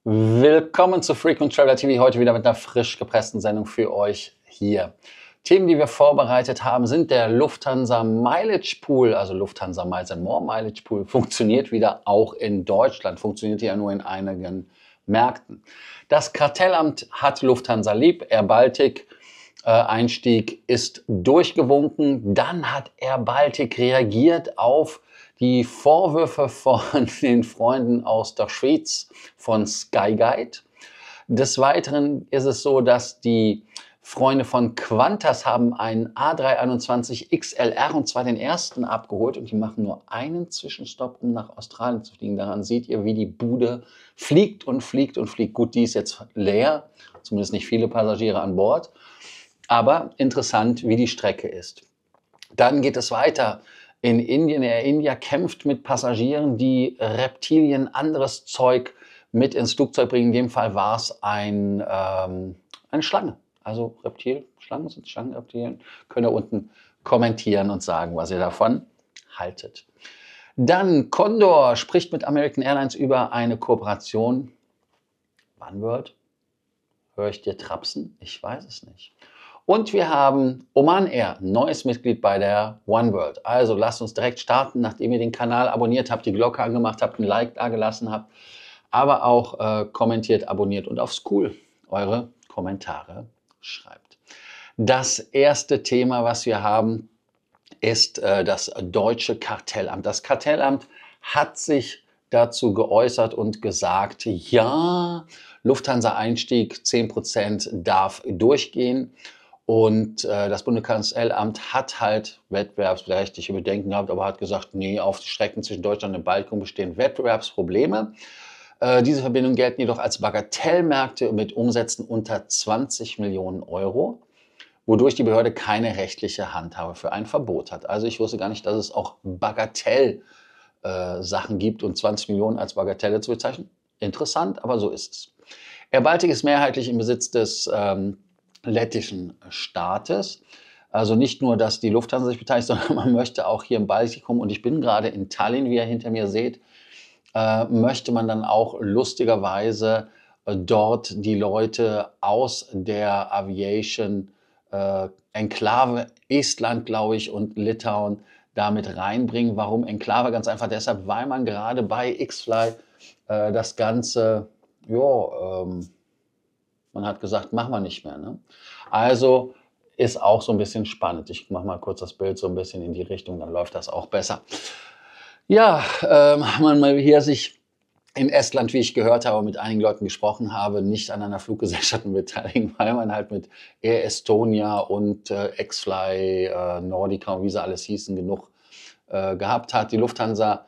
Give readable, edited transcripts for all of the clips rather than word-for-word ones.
Willkommen zu Frequent Traveler TV, heute wieder mit einer frisch gepressten Sendung für euch hier. Themen, die wir vorbereitet haben, sind der Lufthansa Mileage Pool, also Lufthansa Miles and More Mileage Pool, funktioniert wieder auch in Deutschland, funktioniert ja nur in einigen Märkten. Das Kartellamt hat Lufthansa lieb, Air Baltic Einstieg ist durchgewunken, dann hat Air Baltic reagiert auf die Vorwürfe von den Freunden aus der Schweiz von Skyguide. Des Weiteren ist es so, dass die Freunde von Qantas haben einen A321 XLR und zwar den ersten abgeholt und die machen nur einen Zwischenstopp, um nach Australien zu fliegen. Daran seht ihr, wie die Bude fliegt und fliegt und fliegt. Gut, die ist jetzt leer, zumindest nicht viele Passagiere an Bord, aber interessant, wie die Strecke ist. Dann geht es weiter. In Indien, Air India kämpft mit Passagieren, die Reptilien, anderes Zeug mit ins Flugzeug bringen. In dem Fall war es eine Schlange. Also Schlangen sind Schlangen, Reptilien. Könnt ihr unten kommentieren und sagen, was ihr davon haltet. Dann Condor spricht mit American Airlines über eine Kooperation. OneWorld? Höre ich dir trapsen? Ich weiß es nicht. Und wir haben Oman Air, neues Mitglied bei der OneWorld. Also lasst uns direkt starten, nachdem ihr den Kanal abonniert habt, die Glocke angemacht habt, ein Like da gelassen habt, aber auch kommentiert, abonniert und aufs Cool eure Kommentare schreibt. Das erste Thema, was wir haben, ist das deutsche Kartellamt. Das Kartellamt hat sich dazu geäußert und gesagt, ja, Lufthansa-Einstieg 10% darf durchgehen. Und das Bundeskartellamt hat halt wettbewerbsrechtliche Bedenken gehabt, aber hat gesagt, nee, auf Strecken zwischen Deutschland und Baltikum bestehen Wettbewerbsprobleme. Diese Verbindungen gelten jedoch als Bagatellmärkte mit Umsätzen unter 20 Millionen Euro, wodurch die Behörde keine rechtliche Handhabe für ein Verbot hat. Also ich wusste gar nicht, dass es auch Bagatell-Sachen gibt und 20 Millionen als Bagatelle zu bezeichnen. Interessant, aber so ist es. Air Baltic ist mehrheitlich im Besitz des lettischen Staates. Also nicht nur, dass die Lufthansa sich beteiligt, sondern man möchte auch hier im Baltikum, und ich bin gerade in Tallinn, wie ihr hinter mir seht, möchte man dann auch lustigerweise dort die Leute aus der Aviation Enklave Estland, glaube ich, und Litauen damit reinbringen. Warum Enklave? Ganz einfach deshalb, weil man gerade bei X-Fly das Ganze, man hat gesagt, machen wir nicht mehr. Ne? Also ist auch so ein bisschen spannend. Ich mache mal kurz das Bild so ein bisschen in die Richtung, dann läuft das auch besser. Ja, man mal hier sich in Estland, wie ich gehört habe, mit einigen Leuten gesprochen habe, nicht an einer Fluggesellschaft beteiligen, weil man halt mit Air Estonia und X-Fly, Nordica und wie sie alles hießen, genug gehabt hat. Die Lufthansa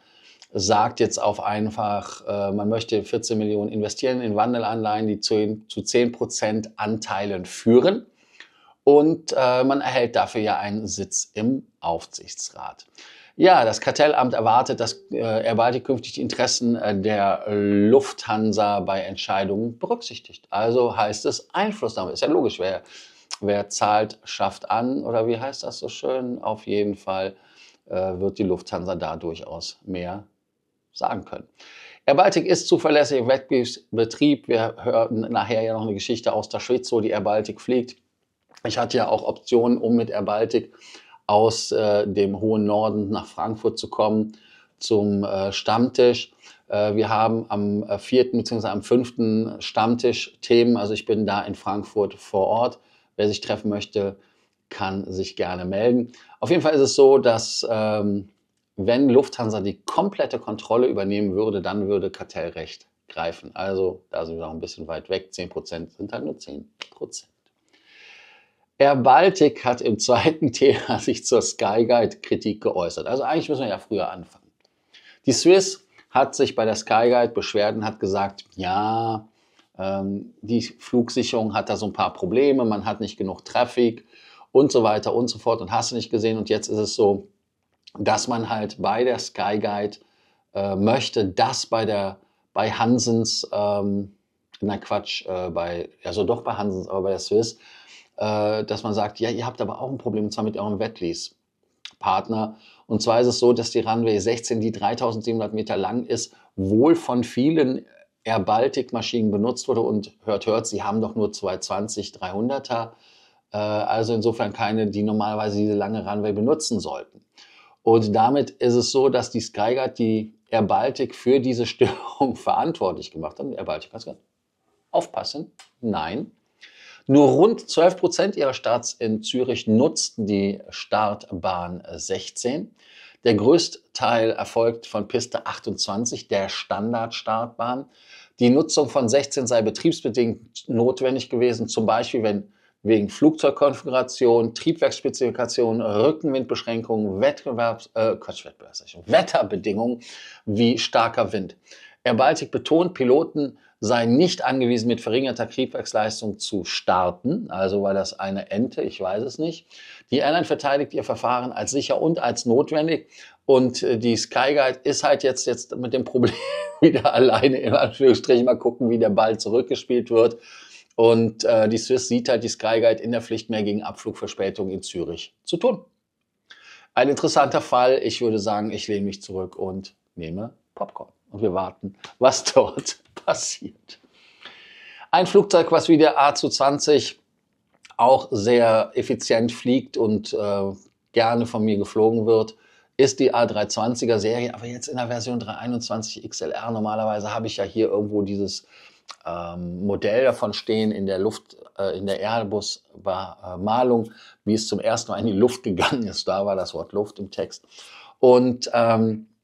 sagt jetzt auf einfach, man möchte 14 Millionen investieren in Wandelanleihen, die zu 10% Anteilen führen. Und man erhält dafür ja einen Sitz im Aufsichtsrat. Ja, das Kartellamt erwartet, dass Air Baltic künftig die Interessen der Lufthansa bei Entscheidungen berücksichtigt. Also heißt es Einflussnahme. Ist ja logisch, wer zahlt, schafft an. Oder wie heißt das so schön? Auf jeden Fall wird die Lufthansa da durchaus mehr sagen können. Air Baltic ist zuverlässig im Wettbetrieb. Wir hören nachher ja noch eine Geschichte aus der Schweiz, wo die Air Baltic fliegt. Ich hatte ja auch Optionen, um mit Air Baltic aus dem hohen Norden nach Frankfurt zu kommen zum Stammtisch. Wir haben am 4. bzw. am 5. Stammtisch Themen. Also ich bin da in Frankfurt vor Ort. Wer sich treffen möchte, kann sich gerne melden. Auf jeden Fall ist es so, dass wenn Lufthansa die komplette Kontrolle übernehmen würde, dann würde Kartellrecht greifen. Also da sind wir noch ein bisschen weit weg. 10% sind halt nur 10%. Air Baltic hat im zweiten Thema sich zur Skyguide-Kritik geäußert. Also eigentlich müssen wir ja früher anfangen. Die Swiss hat sich bei der Skyguide beschwert und hat gesagt, ja, die Flugsicherung hat da so ein paar Probleme, man hat nicht genug Traffic und so weiter und so fort und hast du nicht gesehen. Und jetzt ist es so, dass man halt bei der Skyguide möchte, dass bei Hansens, bei Hansens, aber bei der Swiss, dass man sagt, ja, ihr habt aber auch ein Problem, und zwar mit eurem Wetlease-Partner. Und zwar ist es so, dass die Runway 16, die 3700 Meter lang ist, wohl von vielen Air Baltic Maschinen benutzt wurde und hört, sie haben doch nur 220, 300er, also insofern keine, die normalerweise diese lange Runway benutzen sollten. Und damit ist es so, dass die Skyguide die Air Baltic für diese Störung verantwortlich gemacht hat. Air Baltic hat gesagt, aufpassen, nein. Nur rund 12% ihrer Starts in Zürich nutzten die Startbahn 16. Der größte Teil erfolgt von Piste 28, der Standardstartbahn. Die Nutzung von 16 sei betriebsbedingt notwendig gewesen, zum Beispiel wenn wegen Flugzeugkonfiguration, Triebwerksspezifikation, Rückenwindbeschränkungen, Wetterbedingungen wie starker Wind. Air Baltic betont, Piloten seien nicht angewiesen, mit verringerter Triebwerksleistung zu starten. Also war das eine Ente, ich weiß es nicht. Die Airline verteidigt ihr Verfahren als sicher und als notwendig. Und die Skyguide ist halt jetzt mit dem Problem wieder alleine, in Anführungsstrichen, mal gucken, wie der Ball zurückgespielt wird. Und die Swiss sieht halt die Skyguide in der Pflicht, mehr gegen Abflugverspätung in Zürich zu tun. Ein interessanter Fall. Ich würde sagen, ich lehne mich zurück und nehme Popcorn. Und wir warten, was dort passiert. Ein Flugzeug, was wie der A220 auch sehr effizient fliegt und gerne von mir geflogen wird, ist die A320er Serie, aber jetzt in der Version 321 XLR. Normalerweise habe ich ja hier irgendwo dieses Modell davon stehen in der Luft, in der Airbus-Malung, wie es zum ersten Mal in die Luft gegangen ist. Da war das Wort Luft im Text. Und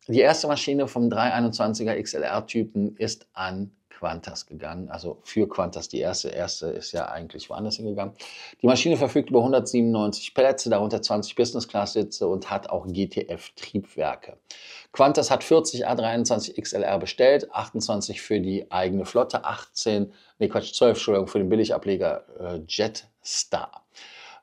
die erste Maschine vom 321er XLR-Typen ist an Qantas gegangen, also für Qantas. Die erste ist ja eigentlich woanders hingegangen. Die Maschine verfügt über 197 Plätze, darunter 20 Business-Class-Sitze und hat auch GTF-Triebwerke. Qantas hat 40 A321 XLR bestellt, 28 für die eigene Flotte, 12 für den Billigableger Jetstar.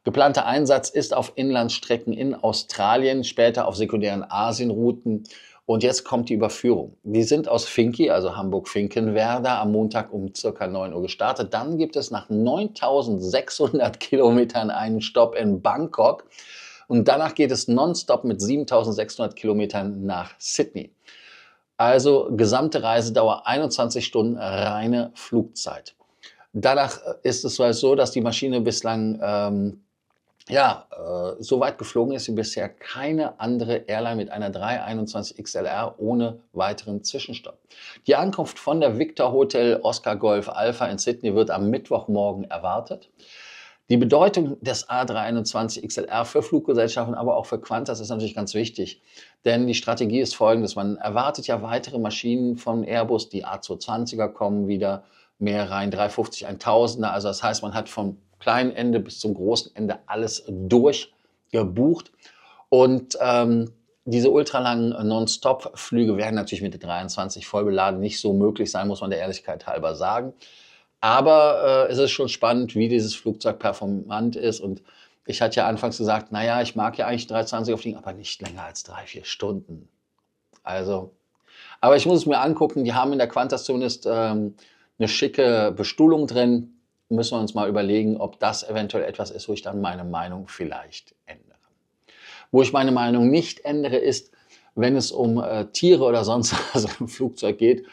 Geplanter Einsatz ist auf Inlandsstrecken in Australien, später auf sekundären Asienrouten. Und jetzt kommt die Überführung. Die sind aus Finki, also Hamburg-Finkenwerder, am Montag um ca. 9 Uhr gestartet. Dann gibt es nach 9600 Kilometern einen Stopp in Bangkok. Und danach geht es nonstop mit 7600 Kilometern nach Sydney. Also gesamte Reisedauer 21 Stunden reine Flugzeit. Danach ist es so, dass die Maschine bislang so weit geflogen ist wie bisher keine andere Airline mit einer 321 XLR ohne weiteren Zwischenstopp. Die Ankunft von der Victor Hotel Oscar Golf Alpha in Sydney wird am Mittwochmorgen erwartet. Die Bedeutung des A321 XLR für Fluggesellschaften, aber auch für Qantas ist natürlich ganz wichtig. Denn die Strategie ist folgendes: Man erwartet ja weitere Maschinen von Airbus, die A220er kommen wieder, mehr rein, 350, 1000er. Also das heißt, man hat vom kleinen Ende bis zum großen Ende alles durchgebucht. Und diese ultralangen Non-Stop-Flüge werden natürlich mit der 23 voll beladen nicht so möglich sein, muss man der Ehrlichkeit halber sagen. Aber es ist schon spannend, wie dieses Flugzeug performant ist. Und ich hatte ja anfangs gesagt, naja, ich mag ja eigentlich 320er fliegen, aber nicht länger als 3-4 Stunden. Also, aber ich muss es mir angucken. Die haben in der Qantas zumindest eine schicke Bestuhlung drin. Müssen wir uns mal überlegen, ob das eventuell etwas ist, wo ich dann meine Meinung vielleicht ändere. Wo ich meine Meinung nicht ändere, ist, wenn es um Tiere oder sonst was im Flugzeug geht.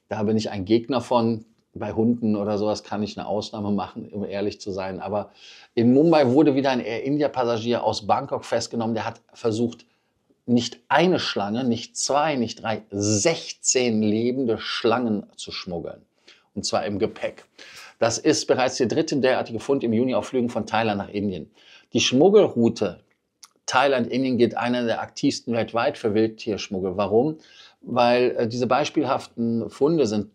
Da bin ich ein Gegner von. Bei Hunden oder sowas kann ich eine Ausnahme machen, um ehrlich zu sein. Aber in Mumbai wurde wieder ein Air India-Passagier aus Bangkok festgenommen. Der hat versucht, nicht eine Schlange, nicht 2, nicht 3, 16 lebende Schlangen zu schmuggeln. Und zwar im Gepäck. Das ist bereits der dritte derartige Fund im Juni auf Flügen von Thailand nach Indien. Die Schmuggelroute Thailand-Indien geht einer der aktivsten weltweit für Wildtierschmuggel. Warum? Weil diese beispielhaften Funde sind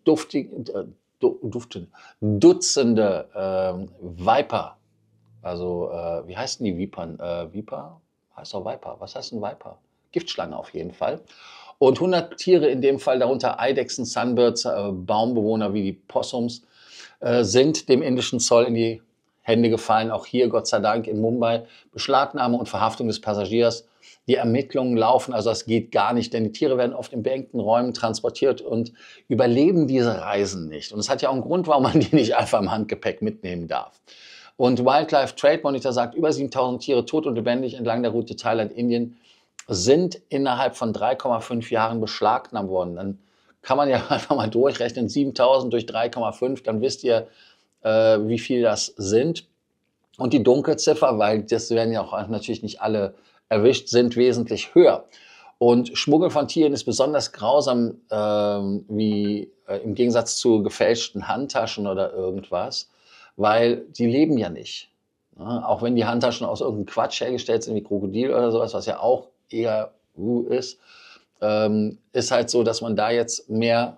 Dutzende Viper, also wie heißen die Vipern? Viper? Heißt auch Viper. Was heißt ein Viper? Giftschlange auf jeden Fall. Und 100 Tiere, in dem Fall darunter Eidechsen, Sunbirds, Baumbewohner wie die Possums, sind dem indischen Zoll in die Hände gefallen. Auch hier, Gott sei Dank, in Mumbai. Beschlagnahme und Verhaftung des Passagiers. Die Ermittlungen laufen, also das geht gar nicht, denn die Tiere werden oft in beengten Räumen transportiert und überleben diese Reisen nicht. Und es hat ja auch einen Grund, warum man die nicht einfach im Handgepäck mitnehmen darf. Und Wildlife Trade Monitor sagt, über 7000 Tiere tot und lebendig entlang der Route Thailand-Indien sind innerhalb von 3,5 Jahren beschlagnahmt worden. Dann kann man ja einfach mal durchrechnen. 7.000 durch 3,5, dann wisst ihr, wie viel das sind. Und die Dunkelziffer, weil das werden ja auch natürlich nicht alle erwischt, sind wesentlich höher. Und Schmuggel von Tieren ist besonders grausam, im Gegensatz zu gefälschten Handtaschen oder irgendwas, weil die leben ja nicht. Ja, auch wenn die Handtaschen aus irgendeinem Quatsch hergestellt sind, wie Krokodil oder sowas, was ja auch eher ist, ist halt so, dass man da jetzt mehr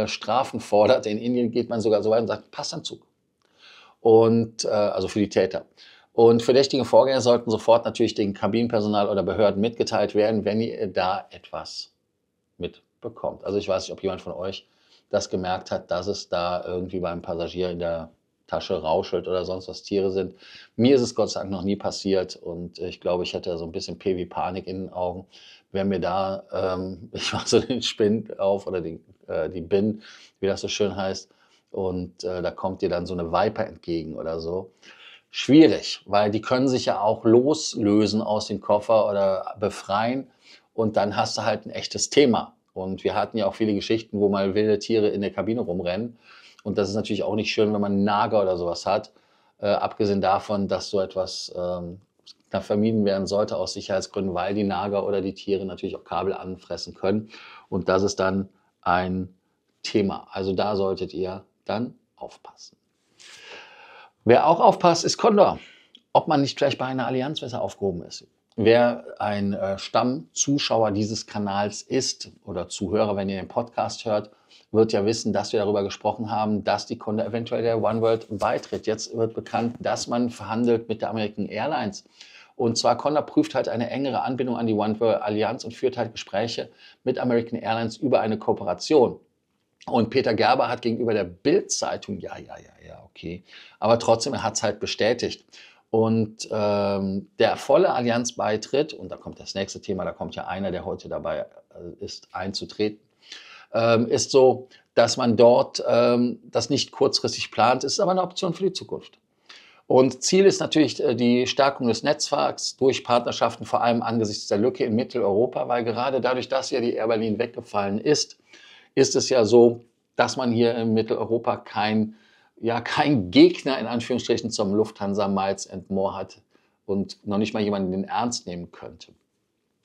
Strafen fordert. In Indien geht man sogar so weit und sagt, Passanzug. Und also für die Täter. Und verdächtige Vorgänge sollten sofort natürlich dem Kabinenpersonal oder Behörden mitgeteilt werden, wenn ihr da etwas mitbekommt. Also ich weiß nicht, ob jemand von euch das gemerkt hat, dass es da irgendwie beim Passagier in der Tasche rauschelt oder sonst was Tiere sind. Mir ist es Gott sei Dank noch nie passiert und ich glaube, ich hätte so ein bisschen P wie Panik in den Augen, wenn mir da, ich mache so den Spind auf oder die Bin, wie das so schön heißt, und da kommt dir dann so eine Viper entgegen oder so. Schwierig, weil die können sich ja auch loslösen aus dem Koffer oder befreien und dann hast du halt ein echtes Thema. Und wir hatten ja auch viele Geschichten, wo mal wilde Tiere in der Kabine rumrennen. Und das ist natürlich auch nicht schön, wenn man einen Nager oder sowas hat. Abgesehen davon, dass so etwas vermieden werden sollte aus Sicherheitsgründen, weil die Nager oder die Tiere natürlich auch Kabel anfressen können. Und das ist dann ein Thema. Also da solltet ihr dann aufpassen. Wer auch aufpasst, ist Condor. Ob man nicht vielleicht bei einer Allianz besser aufgehoben ist. Wer ein Stammzuschauer dieses Kanals ist oder Zuhörer, wenn ihr den Podcast hört, wird ja wissen, dass wir darüber gesprochen haben, dass die Condor eventuell der OneWorld beitritt. Jetzt wird bekannt, dass man verhandelt mit der American Airlines. Und zwar Condor prüft halt eine engere Anbindung an die OneWorld Allianz und führt halt Gespräche mit American Airlines über eine Kooperation. Und Peter Gerber hat gegenüber der Bild-Zeitung, ja, okay, aber trotzdem, er hat es halt bestätigt. Und der volle Allianzbeitritt, und da kommt das nächste Thema, da kommt ja einer, der heute dabei ist, einzutreten, ist so, dass man dort das nicht kurzfristig plant, ist aber eine Option für die Zukunft. Und Ziel ist natürlich die Stärkung des Netzwerks durch Partnerschaften, vor allem angesichts der Lücke in Mitteleuropa, weil gerade dadurch, dass ja die Air Berlin weggefallen ist es ja so, dass man hier in Mitteleuropa kein Gegner in Anführungsstrichen zum Lufthansa Miles & More hat und noch nicht mal jemanden den ernst nehmen könnte.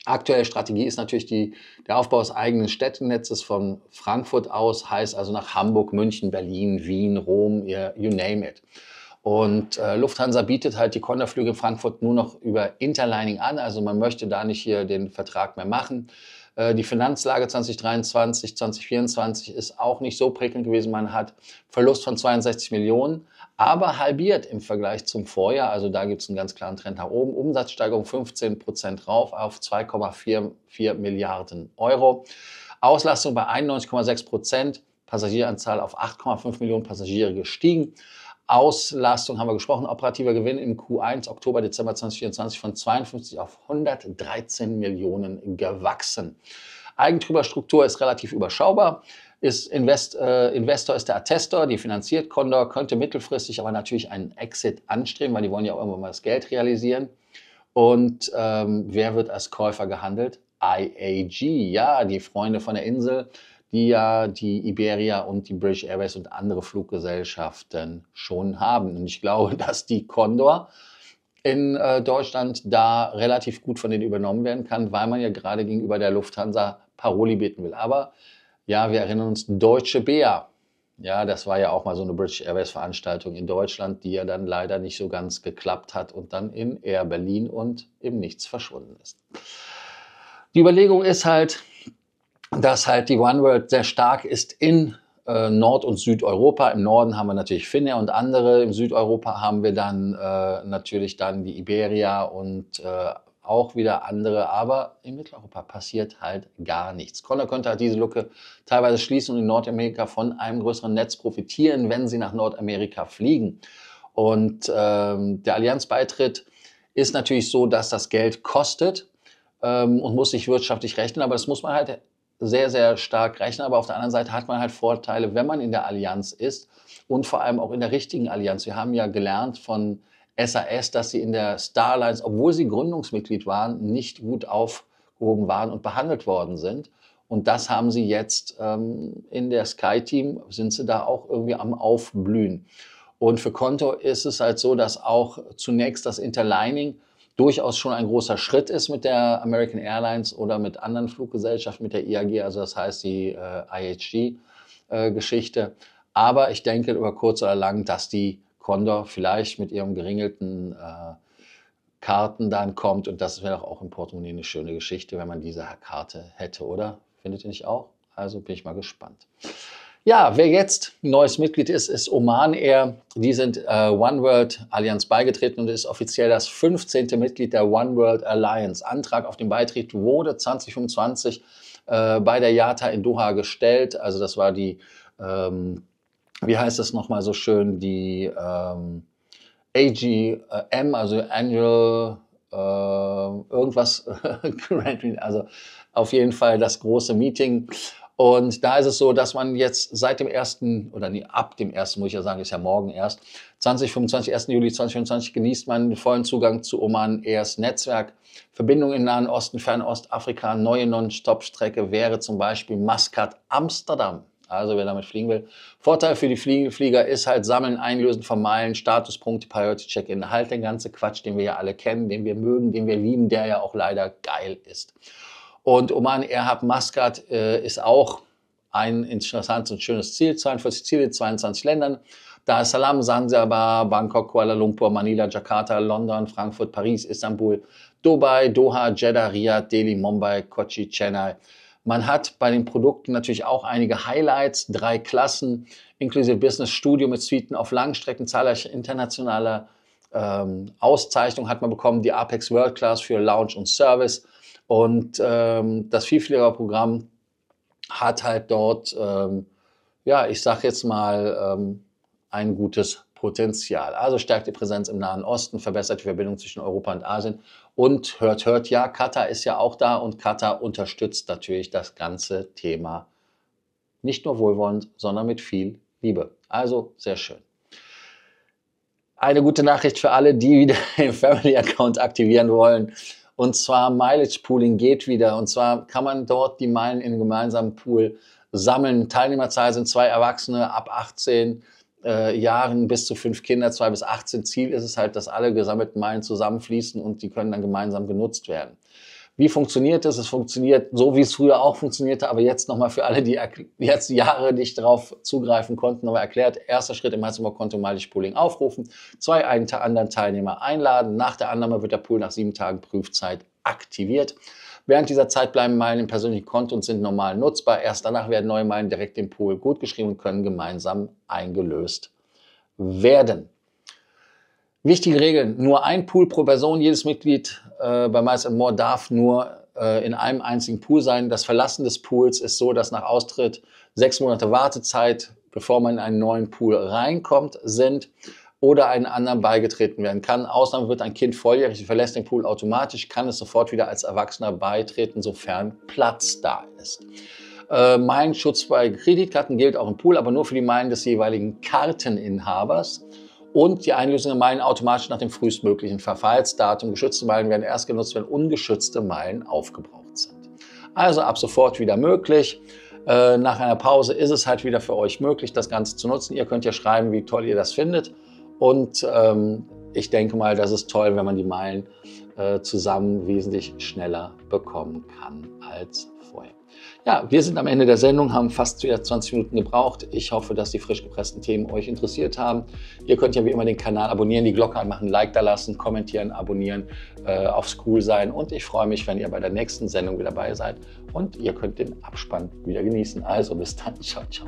Aktuelle Strategie ist natürlich der Aufbau des eigenen Städtenetzes von Frankfurt aus, heißt also nach Hamburg, München, Berlin, Wien, Rom, you name it. Und Lufthansa bietet halt die Condor-Flüge in Frankfurt nur noch über Interlining an, also man möchte da nicht hier den Vertrag mehr machen. Die Finanzlage 2023, 2024 ist auch nicht so prickelnd gewesen. Man hat Verlust von 62 Millionen, aber halbiert im Vergleich zum Vorjahr. Also da gibt es einen ganz klaren Trend nach oben. Umsatzsteigerung 15% rauf auf 2,44 Milliarden Euro. Auslastung bei 91,6%. Passagieranzahl auf 8,5 Millionen Passagiere gestiegen. Auslastung haben wir gesprochen, operativer Gewinn im Q1 Oktober, Dezember 2024 von 52 auf 113 Millionen gewachsen. Eigentümerstruktur ist relativ überschaubar. Investor ist der Attestor, die finanziert Condor, könnte mittelfristig aber natürlich einen Exit anstreben, weil die wollen ja auch irgendwann mal das Geld realisieren. Und wer wird als Käufer gehandelt? IAG, ja, die Freunde von der Insel, die ja die Iberia und die British Airways und andere Fluggesellschaften schon haben. Und ich glaube, dass die Condor in Deutschland da relativ gut von denen übernommen werden kann, weil man ja gerade gegenüber der Lufthansa Paroli bieten will. Aber ja, wir erinnern uns, Deutsche Bär. Ja, das war ja auch mal so eine British Airways Veranstaltung in Deutschland, die ja dann leider nicht so ganz geklappt hat und dann in Air Berlin und im Nichts verschwunden ist. Die Überlegung ist halt, dass halt die OneWorld sehr stark ist in Nord- und Südeuropa. Im Norden haben wir natürlich Finnair und andere. Im Südeuropa haben wir dann natürlich dann die Iberia und auch wieder andere. Aber in Mitteleuropa passiert halt gar nichts. Condor könnte halt diese Lücke teilweise schließen und in Nordamerika von einem größeren Netz profitieren, wenn sie nach Nordamerika fliegen. Und der Allianzbeitritt ist natürlich so, dass das Geld kostet und muss sich wirtschaftlich rechnen. Aber das muss man halt sehr, sehr stark rechnen, aber auf der anderen Seite hat man halt Vorteile, wenn man in der Allianz ist und vor allem auch in der richtigen Allianz. Wir haben ja gelernt von SAS, dass sie in der Star Alliance, obwohl sie Gründungsmitglied waren, nicht gut aufgehoben waren und behandelt worden sind. Und das haben sie jetzt in der Sky-Team, sind sie da auch irgendwie am Aufblühen. Und für Konto ist es halt so, dass auch zunächst das Interlining durchaus schon ein großer Schritt ist mit der American Airlines oder mit anderen Fluggesellschaften, mit der IAG, also das heißt die IHG-Geschichte. Aber ich denke über kurz oder lang, dass die Condor vielleicht mit ihrem geringelten Karten dann kommt. Und das wäre auch im Portemonnaie eine schöne Geschichte, wenn man diese Karte hätte, oder? Findet ihr nicht auch? Also bin ich mal gespannt. Ja, wer jetzt ein neues Mitglied ist, ist Oman Air. Die sind Oneworld Allianz beigetreten und ist offiziell das 15. Mitglied der Oneworld Alliance. Antrag auf den Beitritt wurde 2025 bei der IATA in Doha gestellt. Also das war die, wie heißt das nochmal so schön, die AGM, also Annual irgendwas, also auf jeden Fall das große Meeting. Und da ist es so, dass man jetzt seit dem 1. oder nee, ab dem 1. muss ich ja sagen, ist ja morgen erst, 2025, 1. Juli 2025 genießt man den vollen Zugang zu Oman Airs Netzwerk. Verbindung im Nahen Osten, Fernost, Afrika, neue Non-Stop-Strecke wäre zum Beispiel Muscat, Amsterdam. Also wer damit fliegen will. Vorteil für die Flieger ist halt Sammeln, Einlösen von Meilen, Statuspunkte, Priority Check-in. Halt den ganzen Quatsch, den wir ja alle kennen, den wir mögen, den wir lieben, der ja auch leider geil ist. Und Oman Air Hub Muscat ist auch ein interessantes und schönes Ziel. 42 Ziele in 22 Ländern. Dar es Salaam, Zanzibar, Bangkok, Kuala Lumpur, Manila, Jakarta, London, Frankfurt, Paris, Istanbul, Dubai, Doha, Jeddah, Riyadh, Delhi, Mumbai, Kochi, Chennai. Man hat bei den Produkten natürlich auch einige Highlights, 3 Klassen, inklusive Business Studio mit Suiten auf Langstrecken, zahlreiche internationale Auszeichnungen hat man bekommen, die Apex World Class für Lounge und Service. Und das Vielfliegerprogramm hat halt dort, ja, ich sag jetzt mal, ein gutes Potenzial. Also stärkt die Präsenz im Nahen Osten, verbessert die Verbindung zwischen Europa und Asien und hört, ja, Katar ist ja auch da und Katar unterstützt natürlich das ganze Thema nicht nur wohlwollend, sondern mit viel Liebe. Also sehr schön. Eine gute Nachricht für alle, die wieder den Family Account aktivieren wollen. Und zwar Mileage Pooling geht wieder. Und zwar kann man dort die Meilen in einem gemeinsamen Pool sammeln. Teilnehmerzahl sind 2 Erwachsene ab 18 Jahren bis zu 5 Kinder, 2 bis 18. Ziel ist es halt, dass alle gesammelten Meilen zusammenfließen und die können dann gemeinsam genutzt werden. Wie funktioniert das? Es funktioniert so, wie es früher auch funktionierte, aber jetzt nochmal für alle, die jetzt Jahre nicht darauf zugreifen konnten, nochmal erklärt. Erster Schritt im Heißhunger-Konto Mileage Pooling aufrufen, 2 anderen Teilnehmer einladen. Nach der Annahme wird der Pool nach 7 Tagen Prüfzeit aktiviert. Während dieser Zeit bleiben Meilen im persönlichen Konto und sind normal nutzbar. Erst danach werden neue Meilen direkt im Pool gutgeschrieben und können gemeinsam eingelöst werden. Wichtige Regeln: Nur ein Pool pro Person. Jedes Mitglied bei Miles & More darf nur in einem einzigen Pool sein. Das Verlassen des Pools ist so, dass nach Austritt 6 Monate Wartezeit, bevor man in einen neuen Pool reinkommt, sind oder einen anderen beigetreten werden kann. Ausnahme wird ein Kind volljährig, verlässt den Pool automatisch, kann es sofort wieder als Erwachsener beitreten, sofern Platz da ist. Meilenschutz bei Kreditkarten gilt auch im Pool, aber nur für die Meilen des jeweiligen Karteninhabers. Und die Einlösung der Meilen automatisch nach dem frühestmöglichen Verfallsdatum. Geschützte Meilen werden erst genutzt, wenn ungeschützte Meilen aufgebraucht sind. Also ab sofort wieder möglich. Nach einer Pause ist es halt wieder für euch möglich, das Ganze zu nutzen. Ihr könnt ja schreiben, wie toll ihr das findet. Und ich denke mal, das ist toll, wenn man die Meilen zusammen wesentlich schneller bekommen kann als vorher. Ja, wir sind am Ende der Sendung, haben fast wieder 20 Minuten gebraucht. Ich hoffe, dass die frisch gepressten Themen euch interessiert haben. Ihr könnt ja wie immer den Kanal abonnieren, die Glocke anmachen, ein Like da lassen, kommentieren, abonnieren, aufs Cool sein. Und ich freue mich, wenn ihr bei der nächsten Sendung wieder dabei seid. Und ihr könnt den Abspann wieder genießen. Also bis dann, ciao, ciao.